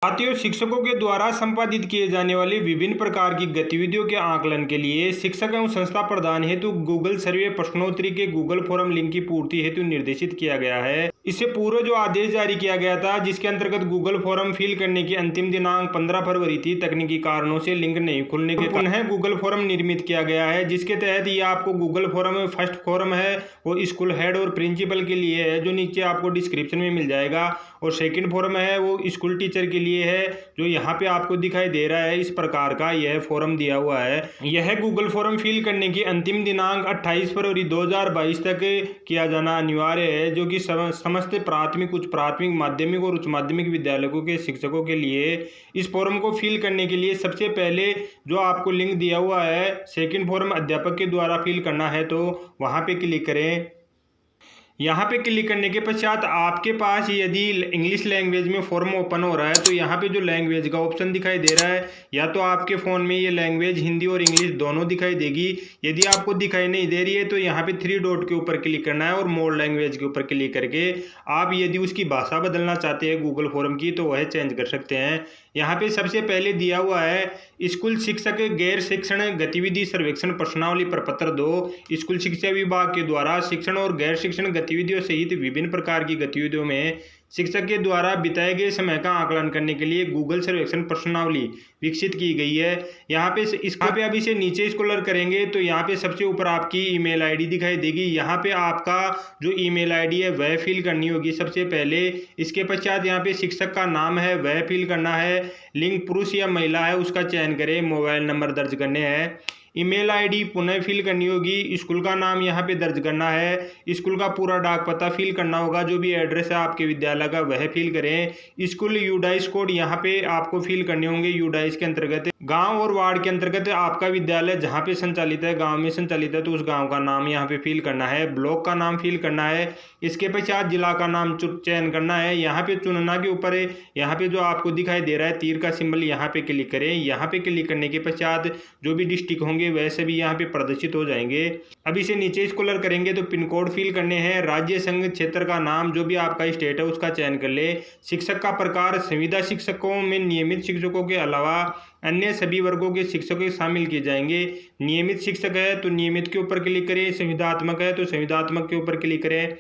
साथियों, शिक्षकों के द्वारा संपादित किए जाने वाली विभिन्न प्रकार की गतिविधियों के आकलन के लिए शिक्षक एवं संस्था प्रदान हेतु गूगल सर्वे प्रश्नोत्तरी के गूगल फॉर्म लिंक की पूर्ति हेतु निर्देशित किया गया है। इससे पूर्व जो आदेश जारी किया गया था, जिसके अंतर्गत गूगल फॉर्म फिल करने की अंतिम दिनांक 15 फरवरी थी, तकनीकी कारणों से लिंक नहीं खुलने के पुनः गूगल फॉर्म निर्मित किया गया है, जिसके तहत ये आपको गूगल फॉर्म में फर्स्ट फॉर्म है वो स्कूल हेड और प्रिंसिपल के लिए है, जो नीचे आपको डिस्क्रिप्शन में मिल जाएगा, और सेकंड फॉर्म है वो स्कूल टीचर के लिए है, जो यहाँ पे आपको दिखाई दे रहा है। इस प्रकार का यह फॉर्म दिया हुआ है। यह गूगल फॉर्म फिल करने की अंतिम दिनांक 28 फरवरी 2022 तक किया जाना अनिवार्य है, जो कि समस्त प्राथमिक, उच्च प्राथमिक, माध्यमिक और उच्च माध्यमिक विद्यालयों के शिक्षकों के लिए। इस फॉर्म को फिल करने के लिए सबसे पहले जो आपको लिंक दिया हुआ है, सेकंड फॉर्म अध्यापक के द्वारा फिल करना है, तो वहाँ पे क्लिक करें। यहाँ पे क्लिक करने के पश्चात आपके पास यदि इंग्लिश लैंग्वेज में फॉर्म ओपन हो रहा है, तो यहाँ पे जो लैंग्वेज का ऑप्शन दिखाई दे रहा है, या तो आपके फ़ोन में ये लैंग्वेज हिंदी और इंग्लिश दोनों दिखाई देगी। यदि आपको दिखाई नहीं दे रही है तो यहाँ पे 3 डॉट के ऊपर क्लिक करना है और मोर लैंग्वेज के ऊपर क्लिक करके आप यदि उसकी भाषा बदलना चाहते हैं गूगल फॉर्म की, तो वह चेंज कर सकते हैं। यहाँ पे सबसे पहले दिया हुआ है स्कूल शिक्षक गैर शिक्षण गतिविधि सर्वेक्षण प्रश्नावली प्रपत्र 2 स्कूल शिक्षा विभाग के द्वारा शिक्षण और गैर शिक्षण गतिविधियों सहित विभिन्न प्रकार की गतिविधियों में शिक्षक के द्वारा बिताए गए समय का आकलन करने के लिए गूगल सर्वेक्षण प्रश्नावली विकसित की गई है। यहाँ पे अब इसे नीचे स्क्रॉल करेंगे तो यहाँ पे सबसे ऊपर आपकी ईमेल आईडी दिखाई देगी। यहाँ पे आपका जो ईमेल आईडी है वह फिल करनी होगी सबसे पहले। इसके पश्चात यहाँ पे शिक्षक का नाम है वह फिल करना है। लिंग पुरुष या महिला है उसका चयन करें। मोबाइल नंबर दर्ज करने हैं। ईमेल आईडी पुनः फिल करनी होगी। स्कूल का नाम यहाँ पे दर्ज करना है। स्कूल का पूरा डाक पता फिल करना होगा। जो भी एड्रेस है आपके विद्यालय का वह फिल करें। स्कूल यूडाइस कोड यहाँ पे आपको फिल करने होंगे। यूडाइस के अंतर्गत गांव और वार्ड के अंतर्गत आपका विद्यालय जहाँ पे संचालित है, गांव में संचालित है, तो उस गांव का नाम यहाँ पे फिल करना है। ब्लॉक का नाम फिल करना है। इसके पश्चात जिला का नाम चयन करना है। यहाँ पे चुनना के ऊपर यहाँ पे जो आपको दिखाई दे रहा है तीर का सिंबल, यहाँ पे क्लिक करें। यहाँ पे क्लिक करने के पश्चात जो भी डिस्ट्रिक्ट होंगे वैसे भी यहाँ पे प्रदर्शित हो जाएंगे। अब इसे नीचे स्क्रॉल करेंगे तो पिन कोड फिल करने हैं। राज्य संघ क्षेत्र का नाम जो भी आपका स्टेट है उसका चयन कर ले। शिक्षक का प्रकार संविदा शिक्षकों में नियमित शिक्षकों के अलावा अन्य सभी वर्गों के शिक्षक शामिल किए जाएंगे। नियमित शिक्षक है तो नियमित के ऊपर क्लिक करें। संविदात्मक है तो संविदात्मक के ऊपर क्लिक करें।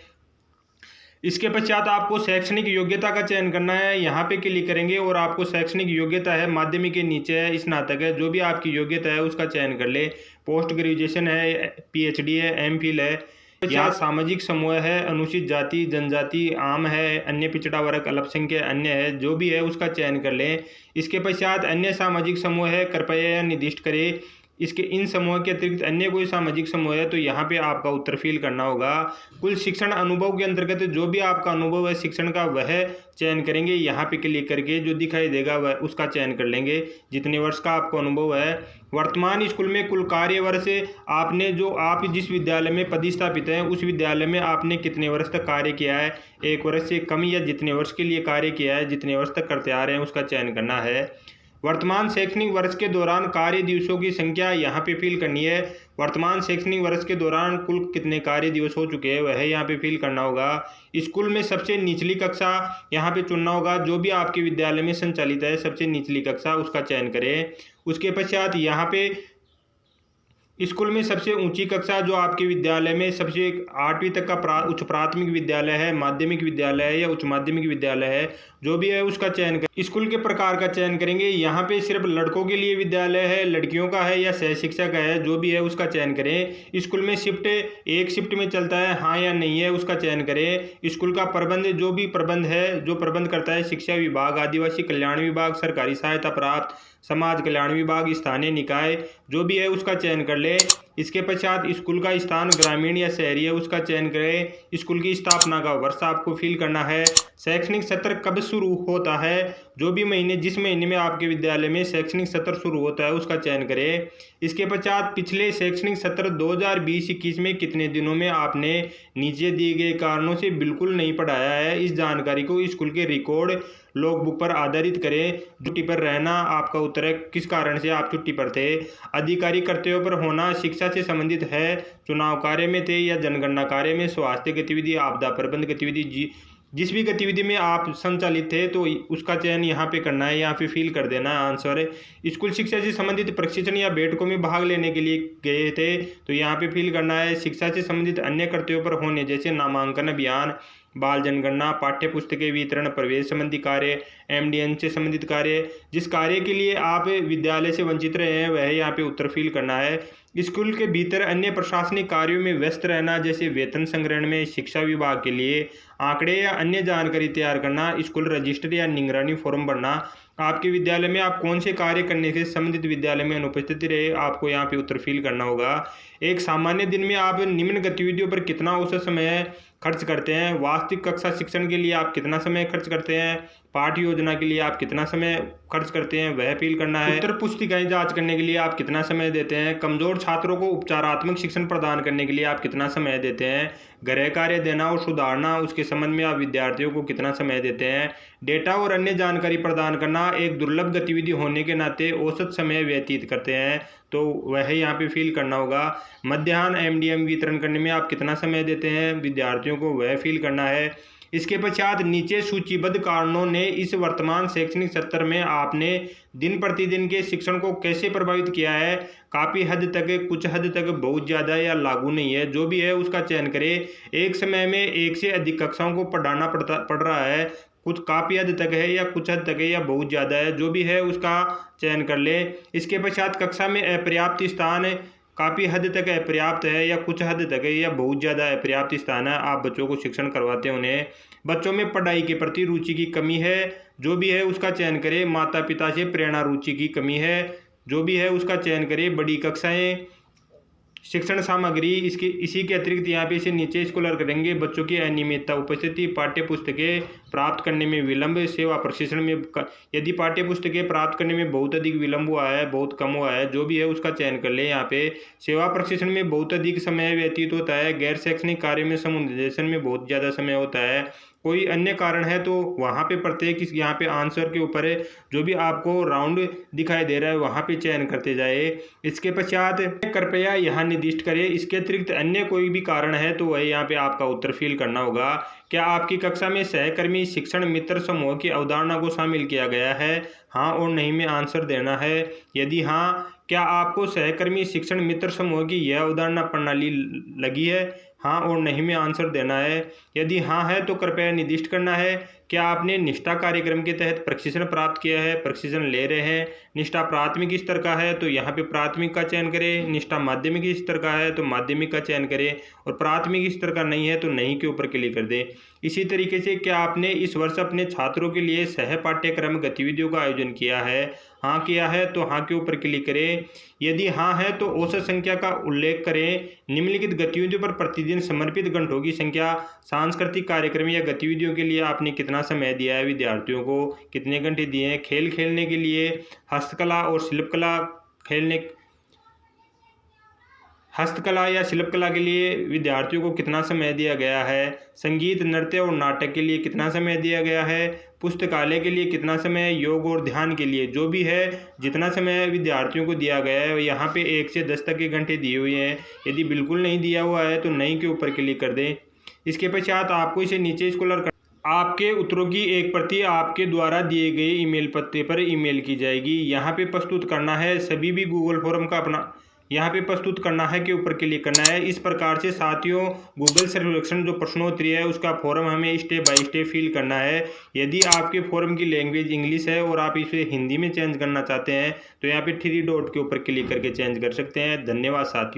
इसके पश्चात आपको शैक्षणिक योग्यता का चयन करना है। यहाँ पे क्लिक करेंगे और आपको शैक्षणिक योग्यता है माध्यमिक के नीचे है, स्नातक है, जो भी आपकी योग्यता है उसका चयन कर ले। पोस्ट ग्रेजुएशन है, पीएचडी है, एमफिल है। यहाँ सामाजिक समूह है, अनुसूचित जाति जनजाति, आम है, अन्य पिछड़ा वर्ग, अल्पसंख्यक, अन्य है, जो भी है उसका चयन कर लें। इसके पश्चात अन्य सामाजिक समूह है, कृपया या निर्दिष्ट करें। इसके इन समूह के अतिरिक्त अन्य कोई सामाजिक समूह है तो यहाँ पे आपका उत्तर फिल करना होगा। कुल शिक्षण अनुभव के अंतर्गत जो भी आपका अनुभव है शिक्षण का वह चयन करेंगे। यहाँ पे क्लिक करके जो दिखाई देगा वह उसका चयन कर लेंगे, जितने वर्ष का आपको अनुभव है। वर्तमान स्कूल में कुल कार्य वर्ष आपने जो आप जिस विद्यालय में पदस्थापित हैं उस विद्यालय में आपने कितने वर्ष तक कार्य किया है, 1 वर्ष से कम या जितने वर्ष के लिए कार्य किया है, जितने वर्ष तक करते आ रहे हैं उसका चयन करना है। वर्तमान शैक्षणिक वर्ष के दौरान कार्य दिवसों की संख्या यहाँ पे फिल करनी है। वर्तमान शैक्षणिक वर्ष के दौरान कुल कितने कार्य दिवस हो चुके हैं वह यहाँ पे फिल करना होगा। स्कूल में सबसे निचली कक्षा यहाँ पे चुनना होगा। जो भी आपके विद्यालय में संचालित है सबसे निचली कक्षा उसका चयन करें। उसके पश्चात यहाँ पे स्कूल में सबसे ऊंची कक्षा जो आपके विद्यालय में सबसे 8वीं तक का उच्च प्राथमिक विद्यालय है, माध्यमिक विद्यालय है या उच्च माध्यमिक विद्यालय है, जो भी है उसका चयन करें। स्कूल के प्रकार का चयन करेंगे। यहाँ पे सिर्फ लड़कों के लिए विद्यालय है, लड़कियों का है या सह शिक्षा का है, जो भी है उसका चयन करें। स्कूल में शिफ्ट एक शिफ्ट में चलता है हाँ या नहीं है उसका चयन करें। स्कूल का प्रबंध जो भी प्रबंध है, जो प्रबंध करता है शिक्षा विभाग, आदिवासी कल्याण विभाग, सरकारी सहायता प्राप्त, समाज कल्याण विभाग, स्थानीय निकाय, जो भी है उसका चयन कर ले। इसके पश्चात स्कूल का स्थान ग्रामीण या शहरी है उसका चयन करें। स्कूल की स्थापना का वर्ष आपको फिल करना है। शैक्षणिक सत्र कब शुरू होता है, जो भी महीने जिस महीने में आपके विद्यालय में शैक्षणिक सत्र शुरू होता है उसका चयन करें। इसके पश्चात पिछले शैक्षणिक सत्र 2020-21 में कितने दिनों में आपने नीचे दिए गए कारणों से बिल्कुल नहीं पढ़ाया है, इस जानकारी को स्कूल के रिकॉर्ड लॉग बुक पर आधारित करें। छुट्टी पर रहना आपका उत्तर है, किस कारण से आप छुट्टी पर थे। अधिकारी कर्तव्यों पर होना शिक्षा से संबंधित है, चुनाव कार्य में थे या जनगणना कार्य में, स्वास्थ्य गतिविधि, आपदा प्रबंध गतिविधि, जिस भी गतिविधि में आप संचालित थे तो उसका चयन यहाँ पे करना है, यहाँ पे फिल कर देना है आंसर। स्कूल शिक्षा से संबंधित प्रशिक्षण या बैठकों में भाग लेने के लिए गए थे तो यहाँ पे फिल करना है। शिक्षा से संबंधित अन्य कर्तव्यों पर होने जैसे नामांकन अभियान, बाल जनगणना, पाठ्य पुस्तकें वितरण, प्रवेश संबंधी कार्य, एमडीएन से संबंधित कार्य। जिस कार्य के लिए आप विद्यालय से वंचित रहे हैं वह यहाँ पे उत्तर फिल करना है। स्कूल के भीतर अन्य प्रशासनिक कार्यों में व्यस्त रहना जैसे वेतन संग्रहण में शिक्षा विभाग के लिए आंकड़े या अन्य जानकारी तैयार करना, स्कूल रजिस्टर या निगरानी फॉर्म भरना। आपके विद्यालय में आप कौन से कार्य करने से संबंधित विद्यालय में अनुपस्थिति रहे आपको यहाँ पे उत्तर फिल करना होगा। एक सामान्य दिन में आप निम्न गतिविधियों पर कितना औसत समय खर्च करते हैं। वास्तविक कक्षा शिक्षण के लिए आप कितना समय खर्च करते हैं। पाठ्य योजना के लिए आप कितना समय खर्च करते हैं वह फिल करना है। उत्तर पुस्तिकाएं जांच करने के लिए आप कितना समय देते हैं। कमजोर छात्रों को उपचारात्मक शिक्षण प्रदान करने के लिए आप कितना समय देते हैं। गृह कार्य देना और सुधारना उसके संबंध में आप विद्यार्थियों को कितना समय देते हैं। डेटा और अन्य जानकारी प्रदान करना एक दुर्लभ गतिविधि होने के नाते औसत समय व्यतीत करते हैं तो वह यहाँ पे फिल करना होगा। मध्याह्न एमडीएम वितरण करने में आप कितना समय देते हैं विद्यार्थियों को वह फिल करना है। इसके पश्चात नीचे सूचीबद्ध कारणों ने इस वर्तमान शैक्षणिक सत्र में आपने दिन प्रतिदिन के शिक्षण को कैसे प्रभावित किया है। काफ़ी हद तक, कुछ हद तक, बहुत ज़्यादा या लागू नहीं है, जो भी है उसका चयन करें। एक समय में एक से अधिक कक्षाओं को पढ़ाना पड़ रहा है, कुछ काफ़ी हद तक है या कुछ हद तक है या बहुत ज़्यादा है, जो भी है उसका चयन कर ले। इसके पश्चात कक्षा में अपर्याप्त स्थान काफ़ी हद तक अपर्याप्त है या कुछ हद तक है या बहुत ज़्यादा अपर्याप्त स्थान है। आप बच्चों को शिक्षण करवाते हैं, उन्हें बच्चों में पढ़ाई के प्रति रुचि की कमी है, जो भी है उसका चयन करें। माता पिता से प्रेरणा रुचि की कमी है, जो भी है उसका चयन करें। बड़ी कक्षाएं, शिक्षण सामग्री, इसी के अतिरिक्त यहाँ पे इसे नीचे स्क्रॉल करेंगे। बच्चों की अनियमितता, उपस्थिति, पाठ्य पुस्तकें प्राप्त करने में विलंब, सेवा प्रशिक्षण में यदि पाठ्य पुस्तकें प्राप्त करने में बहुत अधिक विलंब हुआ है, बहुत कम हुआ है, जो भी है उसका चयन कर ले। यहाँ पे सेवा प्रशिक्षण में बहुत अधिक समय व्यतीत होता है। गैर शैक्षणिक कार्य में समूह निर्देशन में बहुत ज़्यादा समय होता है। कोई अन्य कारण है तो वहाँ पे प्रत्येक यहाँ पे आंसर के ऊपर जो भी आपको राउंड दिखाई दे रहा है वहाँ पे चयन करते जाए। इसके पश्चात कृपया यहाँ निर्दिष्ट करें। इसके अतिरिक्त अन्य कोई भी कारण है तो वह यहाँ पे आपका उत्तर फिल करना होगा। क्या आपकी कक्षा में सहकर्मी शिक्षण मित्र समूह की अवधारणा को शामिल किया गया है। हाँ और नहीं में आंसर देना है। यदि हाँ, क्या आपको सहकर्मी शिक्षण मित्र समूह की यह अवधारणा प्रणाली लगी है। हाँ और नहीं में आंसर देना है। यदि हाँ है तो कृपया निर्दिष्ट करना है। क्या आपने निष्ठा कार्यक्रम के तहत प्रशिक्षण प्राप्त किया है, प्रशिक्षण ले रहे हैं। निष्ठा प्राथमिक स्तर का है तो यहाँ पे प्राथमिक का चयन करें। निष्ठा माध्यमिक स्तर का है तो माध्यमिक का चयन करें और प्राथमिक स्तर का नहीं है तो नहीं के ऊपर क्लिक कर दें। इसी तरीके से क्या आपने इस वर्ष अपने छात्रों के लिए सह पाठ्यक्रम गतिविधियों का आयोजन किया है। हाँ किया है तो हाँ के ऊपर क्लिक करें। यदि हाँ है तो औसत संख्या का उल्लेख करें। निम्नलिखित गतिविधियों पर प्रतिदिन समर्पित घंटों की संख्या। सांस्कृतिक कार्यक्रम या गतिविधियों के लिए आपने कितना समय दिया है, विद्यार्थियों को कितने घंटे दिए हैं। खेल खेलने के लिए, हस्तकला और शिल्पकला हस्तकला या शिल्पकला के लिए विद्यार्थियों को कितना समय दिया गया है। संगीत, नृत्य और नाटक के लिए कितना समय दिया गया है। पुस्तकालय के लिए कितना समय, योग और ध्यान के लिए, जो भी है जितना समय विद्यार्थियों को दिया गया है यहाँ पे 1 से 10 तक के घंटे दिए हुए हैं। यदि बिल्कुल नहीं दिया हुआ है तो नहीं के ऊपर क्लिक कर दें। इसके पश्चात आपको इसे नीचे स्क्रॉल कर आपके उत्तरों की एक प्रति आपके द्वारा दिए गए ईमेल पते पर ईमेल की जाएगी। यहाँ पे प्रस्तुत करना है। सभी भी गूगल फॉर्म का अपना यहाँ पे प्रस्तुत करना है के ऊपर क्लिक करना है। इस प्रकार से साथियों गूगल सर्वेक्षण जो प्रश्नोत्तरी है उसका फॉर्म हमें स्टेप बाय स्टेप फिल करना है। यदि आपके फॉर्म की लैंग्वेज इंग्लिश है और आप इसे हिंदी में चेंज करना चाहते हैं तो यहाँ पे 3 डॉट के ऊपर क्लिक करके चेंज कर सकते हैं। धन्यवाद साथियों।